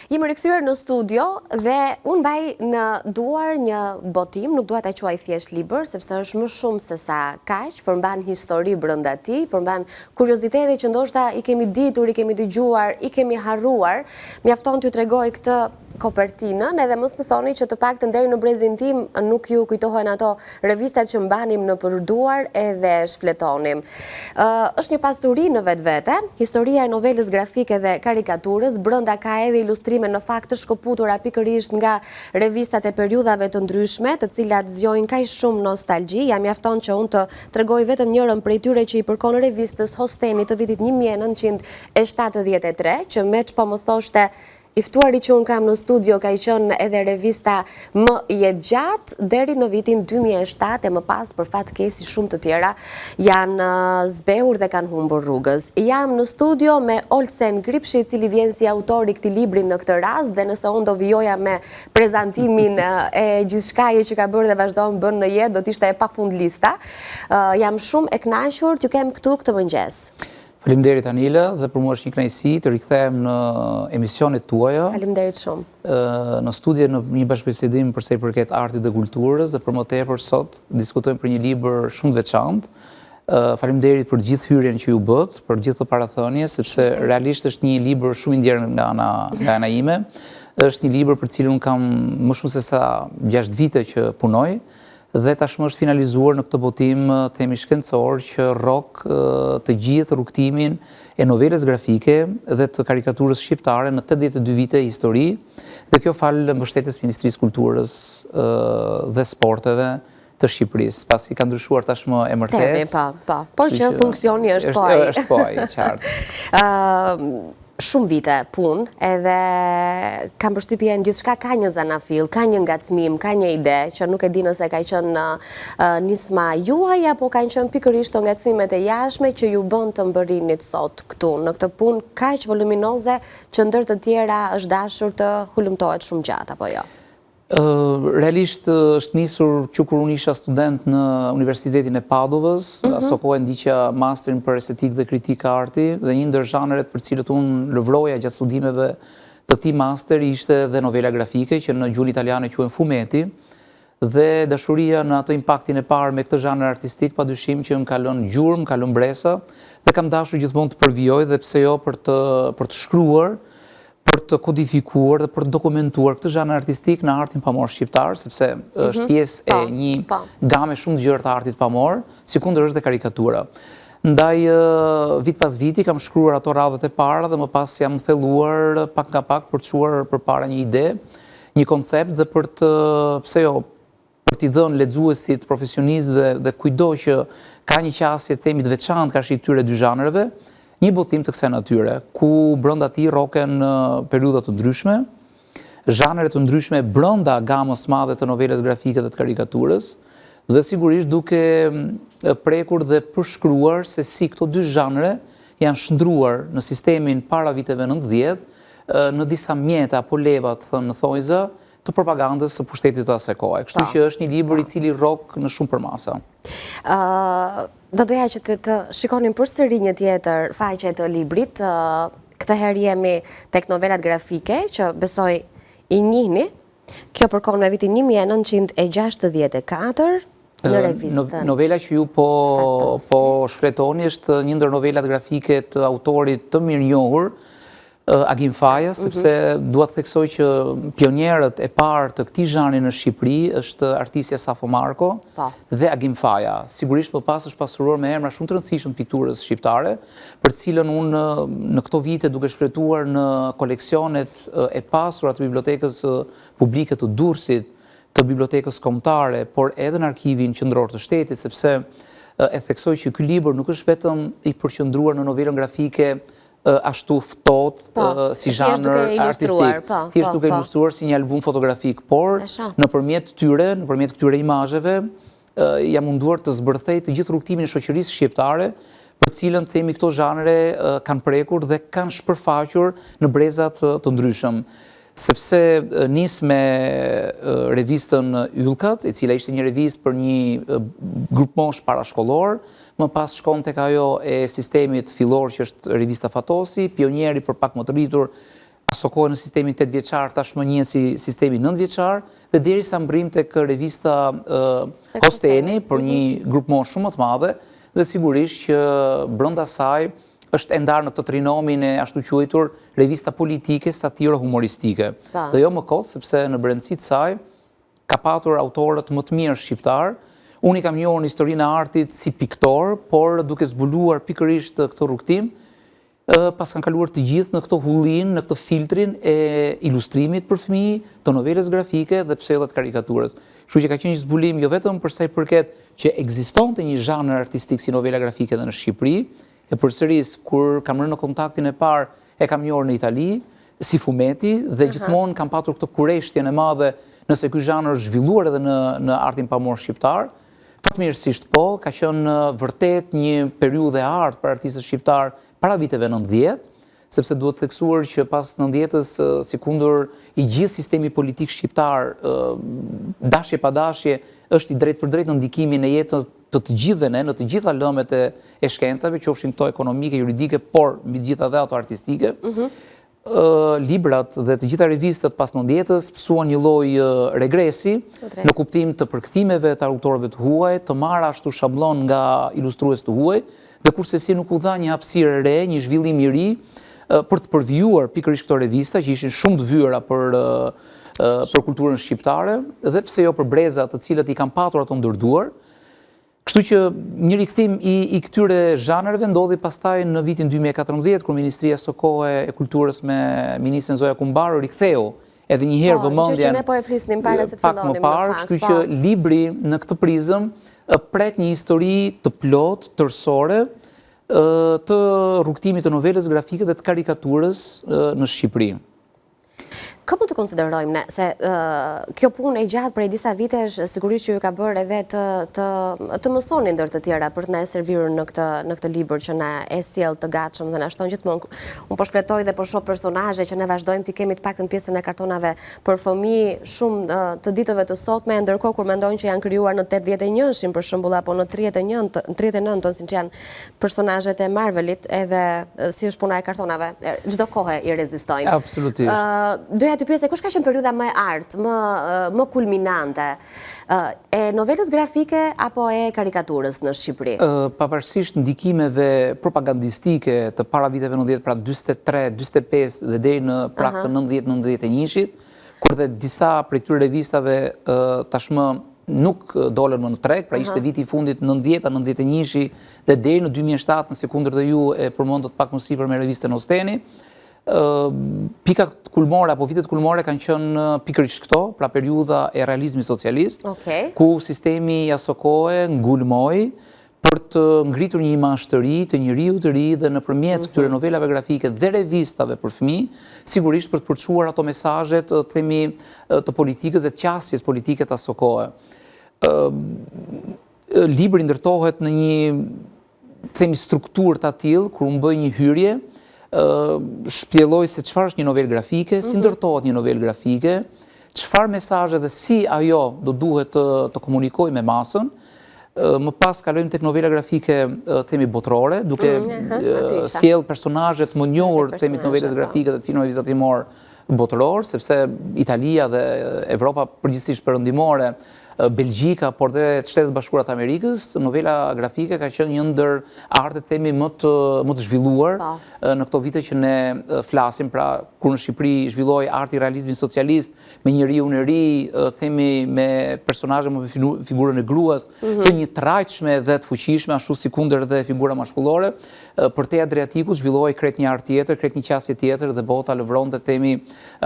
Jemi rikthyer në studio dhe unë mbaj në duar një botim, nuk dua ta quaj thjesht libër, sepse është më shumë se sa kaq, përmban histori brenda tij, përmban kuriozitete që ndoshta i kemi ditur, i kemi dëgjuar, i kemi harruar. Mjafton t'ju tregoj këtë kopertinën, edhe mos më thoni që të paktën deri në brezin tim nuk ju kujtohen ato revistat që mbanim në përduar edhe shfletonim. Është një pasuri në vetvete, historia e novelës grafike dhe karikaturës, brenda ka edhe ilustrime në fakt të shkëputura pikërisht nga revistat e periudhave të ndryshme, të cilat zgjojnë kaq shumë nostalgji. Ja mjafton që unë të tregoj vetëm njërin prej tyre që i përkon revistës Hosteni të vitit 1973, që me ç'po më thoshte i ftuari që unë kam në studio ka i qenë edhe revista më e gjatë deri në vitin 2007 e më pas për fat keq shumë të tjera janë zbehur dhe kanë humbur rrugës. Jam në studio me Olsen Gripshi, i cili vjen si autor i këtij libri në këtë rast, dhe nëse unë do vijoja me prezantimin e gjithçkaje që ka bërë dhe vazhdon bën në jetë, do të ishte e pafund lista. Jam shumë e kënaqur t'ju kem këtu këtë mëngjes. Faleminderit Anila, dhe për mua është një kënaqësi të rikthehem në emisionet tuaja. Faleminderit shumë. Në studio në një bashkëbisedim për sa i përket artit dhe kulturës, dhe për më tepër sot diskutojmë për një libër shumë të veçantë. Faleminderit për gjithë hyrjen që ju bët, për gjithë të parathënie, sepse realisht është një libër shumë i ndjerë nga ana ime. Është një libër për cilën unë kam më shumë se sa 6 vite që punoj. Dhe tashmë është finalizuar në këtë botim themi shkencor që rrok të gjithë rrugtimin e novelës grafike dhe të karikaturës shqiptare në 82 vite histori, dhe kjo falë mbështetjes Ministrisë Kulturës dhe Sporteve të Shqipërisë, pasi ka ndryshuar tashmë emërtesë. Por që funksioni është poj. Është poj, qartë. Shumë vite punë, edhe kam përshtypjen gjithçka ka një zanafill, ka një ngacmim, ka një ide, që nuk e di nëse ka qenë nisma juaj apo kanë qenë pikërisht të ngacmimet e jashtme që ju bën të mbërrinit sot këtu në këtë punë kaq voluminoze që ndër të tjera është dashur të hulumtohet shumë gjatë, apo jo? Realisht është nisur që kur unë isha student në Universitetin e Padovës, aso kohë ndiqja masterin për estetikë dhe kritikë arti, dhe një ndër zhanret për cilët unë lëvroja gjatë studimeve të këtij master ishte dhe novela grafike, që në gjuhën italiane quhen fumetti, dhe dashuria në atë impaktin e parë me këtë zhanër artistik padyshim që më ka lënë gjurmë, më ka lënë bresa, dhe kam dashur gjithmonë të përvijoj dhe pse jo për të shkruar, për të kodifikuar dhe për të dokumentuar këtë zhanër artistik në artin pamor shqiptar, sepse është pjesë e një game shumë të gjerë të artit pamor, sikundër është dhe karikatura. Ndaj vit pas viti kam shkruar ato radhët e para dhe më pas jam thelluar pak nga pak për të çuar përpara një ide, një koncept, dhe për të pse jo për t'i dhënë lexuesit, profesionistëve dhe kujdo që ka një qasje themi të veçantë karshi këtyre dy zhanreve, një botim të kësaj natyre, ku brenda tij rroken periudha të ndryshme, zhanre të ndryshme brenda gamës madhe të novelës grafike dhe të karikaturës, dhe sigurisht duke prekur dhe përshkruar se si këto dy zhanre janë shndruar në sistemin para viteve 90 në disa mjete apo leva të thënë në thojza të propagandës së pushtetit të asaj kohe. Kështu që është një libër i cili rrok në shumë përmasa. Do doja që të shikonim përsëri një tjetër faqe të librit. Këtë herë jemi tek novelat grafike, që besoj i njihni. Kjo përkon në vitin 1964 në revistën. Novela që ju po shfletoni është një ndër novelat grafike të autorit të mirënjohur, Agim Faja, sepse dua të theksoj që pionierët e parë të këtij zhanri në Shqipëri është artistja Safo Marko dhe Agim Faja. Sigurisht më pas është pasuruar me emra shumë të rëndësishëm pikturës shqiptare, për cilën unë në këto vite duke shfletuar në koleksionet e pasura të bibliotekës publike të Durrësit, të bibliotekës kombëtare, por edhe në arkivin qendror të shtetit, sepse e theksoj që ky libër nuk është vetëm i përqendruar në novelën grafike ashtu ftohtë si zhanër artistik, thjesht duke ilustruar si një album fotografik, por nëpërmjet këtyre imazheve jam munduar të zbërthej të gjithë rrugtimin e shoqërisë shqiptare, për cilën themi këto zhanre kanë prekur dhe kanë shpërfaqur në brezat të ndryshëm. Sepse nis me revistën Yllkat, e cila ishte një revistë për një grup mosh parashkollor, më pas shkon tek ajo e sistemit fillor që është revista Fatosi, pionieri për pak më të rritur aso kohë në sistemin 8 vjeçar, tashmë njihet si sistemi 9 vjeçar, dhe derisa mbrim tek revista Hosteni për një grup moshë shumë më të madhe, dhe sigurisht që brenda saj është e ndarë në këtë trinomin e ashtu quajtur revista politike, satire humoristike. Dhe jo më kot, sepse në brendësitë saj ka patur autorët më të mirë shqiptar. Unë i kam njohur në historinë e artit si piktor, por duke zbuluar pikërisht këtë rrugtim, pas kanë kaluar të gjithë në këtë hullin, në këtë filtrin e ilustrimit për fëmijë, të novelës grafike dhe pse edhe të karikaturës. Kështu që ka qenë një zbulim jo vetëm për sa i përket që ekzistonte një zhanër artistik si novela grafike edhe në Shqipëri, e përsëris kur kam rënë në kontaktin e parë e kam njohur në Itali, si fumeti, dhe gjithmonë kam patur këtë kureshtjen e madhe nëse ky zhanër është zhvilluar edhe në artin pamor shqiptar. Fatmirësisht po, ka qenë vërtet një periudhë e artë për artistët shqiptar para viteve 90, sepse duhet theksuar që pas 90-s, sikundër i gjithë sistemi politik shqiptar, dashje pa dashje, është i drejt për drejt në ndikimin e jetës të gjithë ne, në të gjitha lëmet e shkencave, qofshin këto ekonomike, juridike, por mbi gjitha dhe ato artistike. Librat dhe të gjitha revistat pas 90-s pësuan një lloj regresi në kuptim të përkthimeve të autorëve të huaj, të marrë ashtu shablon nga ilustrues të huaj, dhe kurse si nuk u dha një hapësirë re, një zhvillim i ri për të përvijuar pikërisht këto revista që ishin shumë të vyera për kulturën shqiptare, dhe pse jo për brezat të cilët i kanë patur ato ndërduar. Kështu që një rikthim i këtyre zhanërve ndodhi pastaj në vitin 2014, kur Ministria së kohë e Kulturës me Ministren Zoja Kumbaru riktheu edhe një herë vëmendjen që ne po e flisnim para se të fillonim në fakt. Kështu që libri në këtë prizëm pret një histori të plot, tërësore, të rrugtimit të novelës grafike dhe të karikaturës në Shqipëri. Kë mund të konsiderojmë ne, se kjo punë e gjatë prej disa vitesh, sigurisht që ju ka bërë edhe të mësoni ndër të tjera për të na servir në këtë libër që na e sjell të gatshëm dhe na shton gjithmonë. Unë po shfletoj dhe po shoh personazhe që ne vazhdojmë të kemi të paktën pjesën e kartonave për fëmijë shumë të ditëve të sotme, ndërkohë kur mendojnë që janë krijuar në 81-shin për shembull apo në 39-ën, siç janë personazhet e Marvelit, edhe si është puna e kartonave, çdo kohë i rezistojnë. Absolutisht. Të pyesë, kush ka qenë periudha më e artë, më kulminante, e novelës grafike apo e karikaturës në Shqipëri? Pavarësisht ndikimeve propagandistike të para viteve 90, pra 43, 45 dhe deri në prag të 90-91-shit, kur dhe disa prej këtyre revistave tashmë nuk dolën më në treg, pra ishte viti i fundit 90-91-shi dhe deri në 2007, në sekundër dhe ju e përmendët pak më sipër me revistën Hosteni. Pikat kulmore apo vitet kulmore kanë qenë pikërisht këto, pra periudha e realizmit socialist, ku sistemi i asaj kohe ngulmoi për të ngritur një imazh të ri, të njeriu të ri, dhe nëpërmjet këtyre novelave grafike dhe revistave për fëmijë, sigurisht për të përçuar ato mesazhet, themi, të politikës dhe të qasjes politike të asaj kohe. Libri ndërtohet në një, themi, strukturë të tillë, kur u bë një hyrje, shpjelloj se çfarë është një novelë grafike, si ndërtohet një novelë grafike, çfarë mesazhe dhe si ajo do duhet të komunikojë me masën. Më pas kalojmë tek novela grafike, themi, botërore, duke sjell personazhe të më njohur, themi, të novelës grafike dhe të filmave vizatrimor botëror, sepse Italia dhe Evropa përgjithsisht perëndimore, Belgjika, por dhe të Shtetet Bashkuara të Amerikës, novela grafike ka qenë një ndër artet, themi, më të zhvilluar në këto vite që ne flasim, pra kur në Shqipëri zhvilloi arti i realizmit socialist me njeriu në ri, themi, me personazhe me figurën e gruas, të një trajtshme dhe të fuqishme, ashtu sikundër dhe figura maskullore. Për te Adriatikut zhvilloi krejt një art tjetër, krejt një qasje tjetër, dhe bota lëvronte, themi,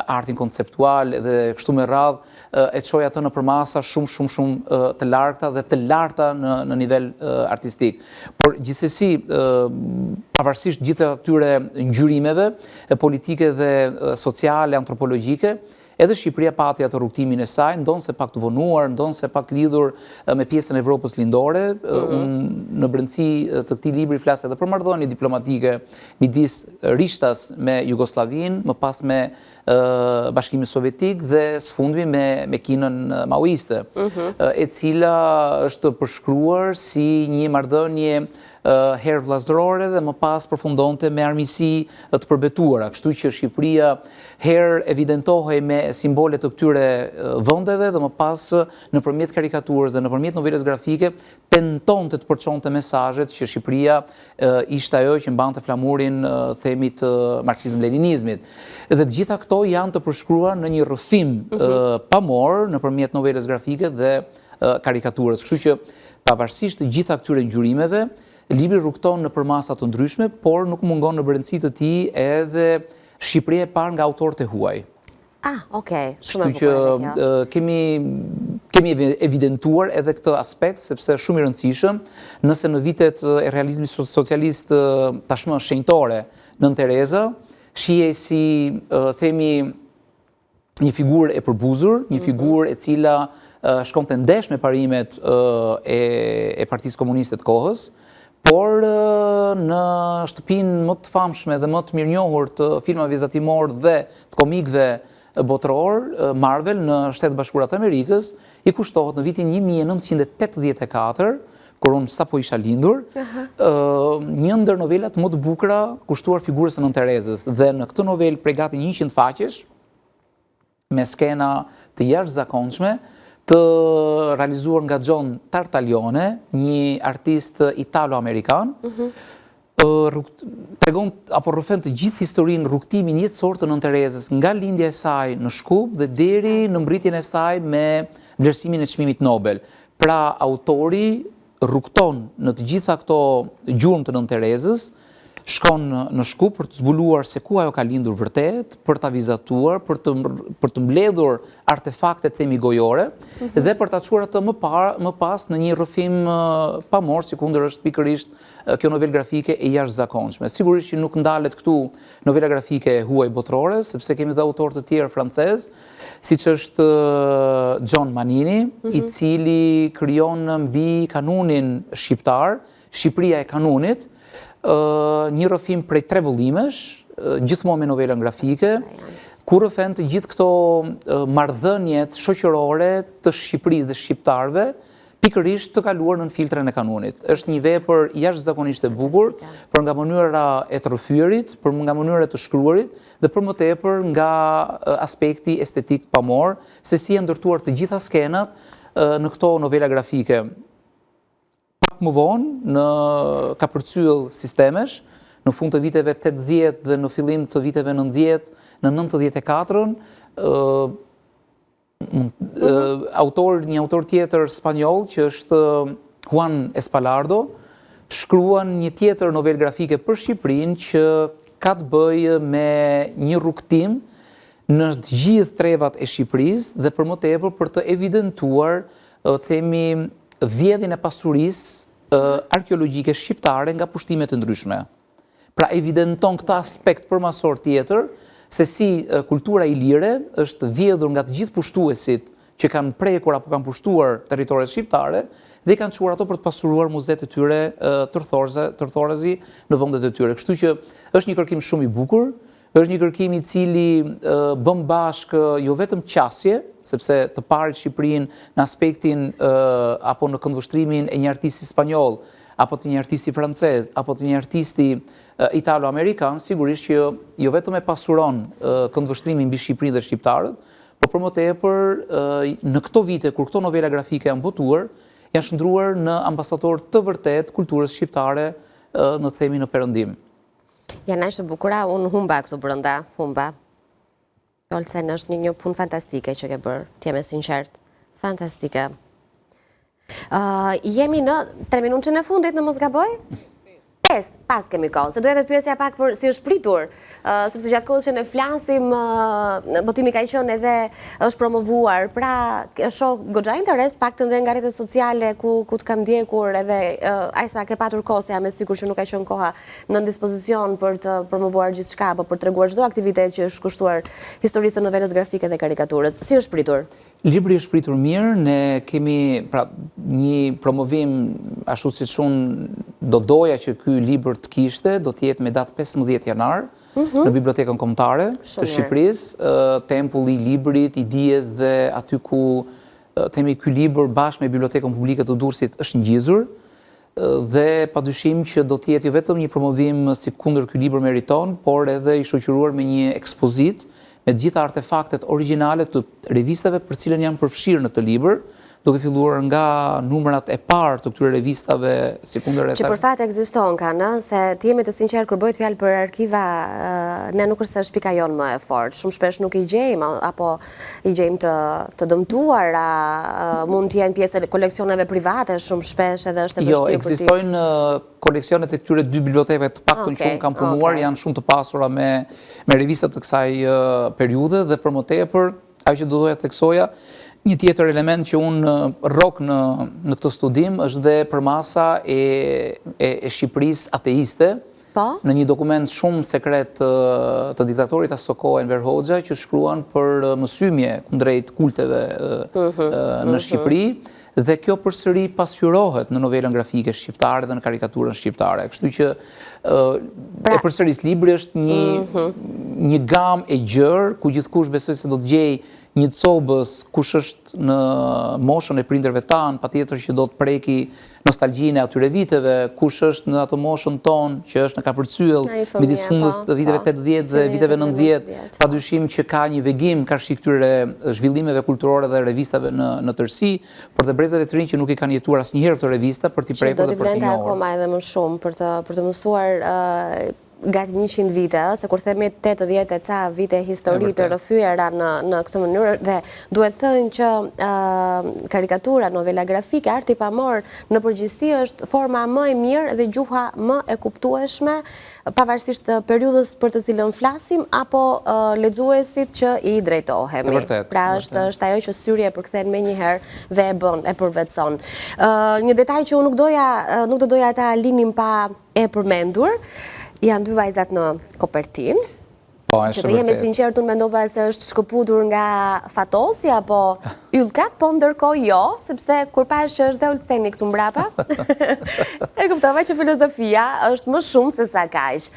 artin konceptual dhe kështu me radhë, e çoi atë në përmasa shumë të larta dhe të larta në nivel artistik. Por gjithsesi, pavarësisht gjithë atyre ngjyrimeve politike dhe sociale, antropologjike, edhe Shqipëria pati atë rrugtimin e saj, ndonse pak të vonuar, ndonse pak të lidhur me pjesën e Evropës lindore. Unë në brendësi të këtij libri flas edhe për marrëdhënie diplomatike midis Rishtas me Jugosllavinë, më pas me Bashkimin Sovjetik dhe së fundmi me Kinën maoiste, e cila është përshkruar si një marrëdhënie herë vllazërore dhe më pas përfundonte me armiqësi të përbetuara. Kështu që Shqipëria herë evidentohej me simbole të këtyre vendeve dhe më pas nëpërmjet karikaturës dhe nëpërmjet novelës grafike tentonte të përçonte mesazhet që Shqipëria ishte ajo që mbante flamurin themi të marksizëm-leninizmit. Dhe të gjitha këto janë të përshkruar në një rrëfim pamor nëpërmjet novelës grafike dhe karikaturës. Kështu që pavarësisht të gjitha këtyre ngjurimeve, libri rrugton në përmasa të ndryshme, por nuk mungon në brendësi të tij edhe Shqipëria e parë nga autorët e huaj. Okej, shumë e bukur edhe kjo. Kemi evidentuar edhe këtë aspekt, sepse shumë i rëndësishëm, nëse në vitet e realizmit socialist tashmë shenjtore Nën Tereza, shihej si themi një figurë e përbuzur, një figurë e cila shkonte ndesh me parimet e Partisë Komuniste të kohës, por në shtëpinë më të famshme dhe më të mirënjohur të filmave vizatimor dhe të komikëve botëror, Marvel në Shtetet Bashkuara të Amerikës, i kushtohet në vitin 1984, kur unë sapo isha lindur, një ndër novelat më të bukura kushtuar figurës së Nën Terezës. Dhe në këtë novelë prej gati 100 faqesh, me skena të jashtëzakonshme, të realizuar nga John Tartaglione, një artist italo-amerikan, tregon apo rrëfen të gjithë historinë, rrugtimin jetësor të Nën Terezës, nga lindja e saj në Shkup dhe deri në mbritjen e saj me vlerësimin e çmimit Nobel. Pra autori rrugton në të gjitha këto gjurmë të Nën Terezës, shkon në Shkup për të zbuluar se ku ajo ka lindur vërtet, për ta vizatuar, për të mbledhur artefaktet themi gojore dhe për ta çuar atë më pas në një rrëfim pamor, sikundër është pikërisht kjo novelë grafike e jashtëzakonshme. Sigurisht që nuk ndalet këtu novela grafike huaj botërore, sepse kemi dhe autorë të tjerë francez, siç është John Manini, i cili krijon mbi kanunin shqiptar, Shqipëria e kanunit, një rrëfim prej 3 vëllimesh, gjithmonë me novelën grafike, ku rrëfen të gjithë këto marrëdhëniet shoqërore të Shqipërisë dhe shqiptarëve, pikërisht të kaluar nën filtren e kanunit. Është një vepër jashtëzakonisht e bukur, për nga mënyra e të rrëfyerit, për nga mënyra e të shkruarit, dhe për më tepër nga aspekti estetik pamor, se si janë ndërtuar të gjitha skenat në këto novela grafike. Më vonë ka përcyll sistemesh, në fund të viteve 80 dhe në fillim të viteve 90, në 94-ën, një autor tjetër spanjoll, që është Juan Espalardo, shkruan një tjetër novel grafike për Shqipërinë që ka të bëjë me një rrugtim në të gjithë trevat e Shqipërisë dhe për më tepër për të evidentuar, themi, vjedhjen e pasurisë arkeologjike shqiptare nga pushtimet të ndryshme. Pra evidenton këtë aspekt përmasor tjetër, se si kultura ilire është vjedhur nga të gjithë pushtuesit që kanë prekur apo kanë pushtuar territoret shqiptare dhe kanë çuar ato për të pasuruar muzet e tyre tërthorazi në vendet e tyre. Kështu që është një kërkim shumë i bukur, është një kërkim i cili bën bashkë jo vetëm qasje, sepse të parit Shqipërinë në aspektin apo në këndvështrimin e një artisti spanjoll, apo të një artisti francez, apo të një artisti italo-amerikan, sigurisht që jo vetëm e pasuron këndvështrimin mbi Shqipërinë dhe shqiptarët, por për më tepër në këto vite kur këto novela grafike janë botuar, janë shndruar në ambasador të vërtet kulturës shqiptare në themi në perëndim. Janë aq të bukura, unë humba këtu brenda, humba. Olsen është një punë fantastike që ke bërë, t'jem e sinqert. Fantastike. Jemi në 3 minutën e fundit në mos gaboj? 5, pas kemi kohë, se doja të pyesja pak për si është pritur, sepse gjatë kohës që ne flasim, botimi ka qenë edhe është promovuar, pra shoh goxha interes paktën dhe nga rrjetet sociale ku të kam ndjekur edhe ajsa ke patur kohë, se jam e sigurt që nuk ka qenë koha në dispozicion për të promovuar gjithçka apo për treguar çdo aktivitet që është kushtuar historisë të novelës grafike dhe karikaturës. Si është pritur? Libri është pritur mirë, ne kemi një promovim, ashtu siç unë do doja që ky libër të kishte, do të jetë me datë 15 janar në Bibliotekën Kombëtare të Shqipërisë, tempulli i librit, i dijes dhe aty ku themi ky libër bashkë me Bibliotekën Publike të Durrësit është ngjizur. dhe padyshim që do të jetë jo vetëm një promovim si kundër ky libër meriton, por edhe i shoqëruar me një ekspozit me të gjitha artefaktet origjinale të revistave për cilën janë përfshirë në këtë libër, duke filluar nga numrat e parë të këtyre revistave si kundër që për fat ekziston kanë, se të jemi të sinqertë kur bëhet fjalë për arkiva, ne nuk është shpika jonë më e fortë. Shumë shpesh nuk i gjejmë apo i gjejmë të dëmtuara, mund të jenë pjesë e koleksioneve private, shumë shpesh edhe është e vështirë. Jo, ekzistojnë koleksionet e këtyre dy bibliotekave të paktën që unë kam punuar, janë shumë të pasura me revistat të kësaj periudhe dhe për më tepër, ajo që do doja të theksoja, një tjetër element që unë rrok në këtë studim është dhe përmasa e Shqipërisë ateiste, në një dokument shumë sekret të diktatorit Asoko Enver Hoxha që shkruan për mësymje kundrejt kulteve në Shqipëri, dhe kjo përsëri pasqyrohet në novelën grafike shqiptare dhe në karikaturën shqiptare. Kështu që e përsëris libri është një gamë e gjerë, ku gjithkush besoj se do të gjej një cobës kush është në moshën e prindërve tanë, patjetër që do të preki nostalgjinë e atyre viteve, kush është në atë moshën tonë që është në kapërcyll midis fundit të viteve 80 dhe viteve 90, padyshim që ka një vegim karshi këtyre zhvillimeve kulturore dhe revistave në tërësi, por dhe brezave të rinj që nuk i kanë jetuar asnjëherë këto revista për t'i prekur dhe për t'i njohur. Do t'i vlente akoma edhe më shumë për të mësuar gati 100 vite, se kur themi 80 e ca vite histori të rrëfyera në këtë mënyrë, dhe duhet thënë që karikatura, novela grafike, arti pamor në përgjithësi është forma më e mirë dhe gjuha më e kuptueshme, pavarësisht të periudhës për të cilën flasim, apo lexuesit që i drejtohemi. Pra është ajo që syri e përkthen me njëherë dhe e përvetson. Një detaj që unë nuk do doja ta linim pa e përmendur, janë dy vajzat në kopertinë, që të jemi sinqertë, unë mendova se është shkëputur nga Fatosi apo Yllkat, po ndërkohë jo, sepse kur pash që është dhe Ultheni këtu mbrapa, e kuptova që filozofia është më shumë se sa kaq.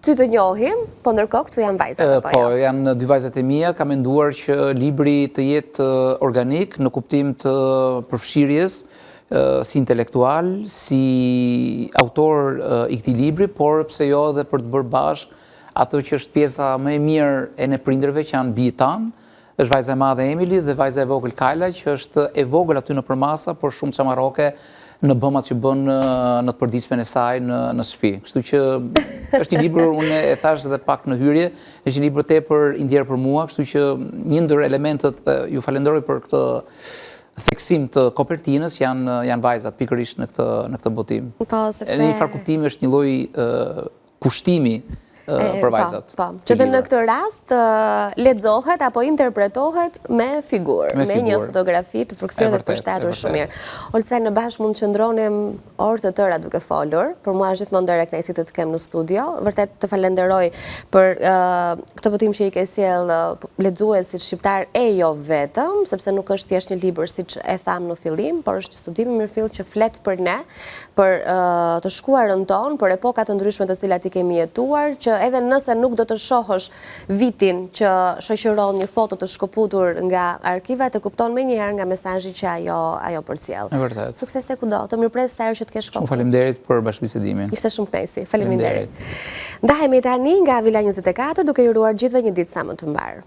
Ty të njohim, po ndërkohë këtu janë vajzat apo jo? Po, janë dy vajzat e mia, kam menduar që libri të jetë organik në kuptim të përfshirjes, si intelektual, si autor i këtij libri, por pse jo edhe për të bërë bashkë ato që është pjesa më e mirë e ne prindërve që janë bijtë tanë, është vajza e madhe Emily dhe vajza e vogël Kajla, që është e vogël aty në përmasa, por shumë çamaroke në bëmat që bën në të përditshmen e saj në shtëpi. Kështu që është një libër, unë e thash edhe pak në hyrje, është një libër tepër i ndjer për mua, kështu që një ndër elementet, ju falenderoj për këtë theksim të kopertinës, janë vajzat pikërisht në këtë botim. Në një farë kuptimi është një lloj kushtimi për vajzat. Që dhe në këtë rast lexohet apo interpretohet me figurë, me një fotografi të përkthyer dhe të përshtatur shumë mirë. Olsa, në bashkë mund të qëndronim orë të tëra duke folur, por mua është gjithmonë ndër e kënaqësi të të kem në studio. Vërtet të falenderoj për këtë botim që i ke sjell lexuesit shqiptar e jo vetëm, sepse nuk është thjesht një libër siç e tham në fillim, por është një studim i mirëfill që flet për ne, për të shkuarën tonë, për epoka të ndryshme të cilat i kemi jetuar, që edhe nëse nuk do të shohësh vitin që shoqëron një foto të shkëputur nga arkivat, të kupton me njëherë nga mesazhi që ajo përcjell. Sukses e kudo, të mirëpres sa herë që të kesh kohë. Shumë faleminderit për bashkëbisedimin. Ishte shumë kënaqësi. Faleminderit. Ndahemi tani nga Vila 24 duke ju uruar gjithëve një ditë sa më të mbar.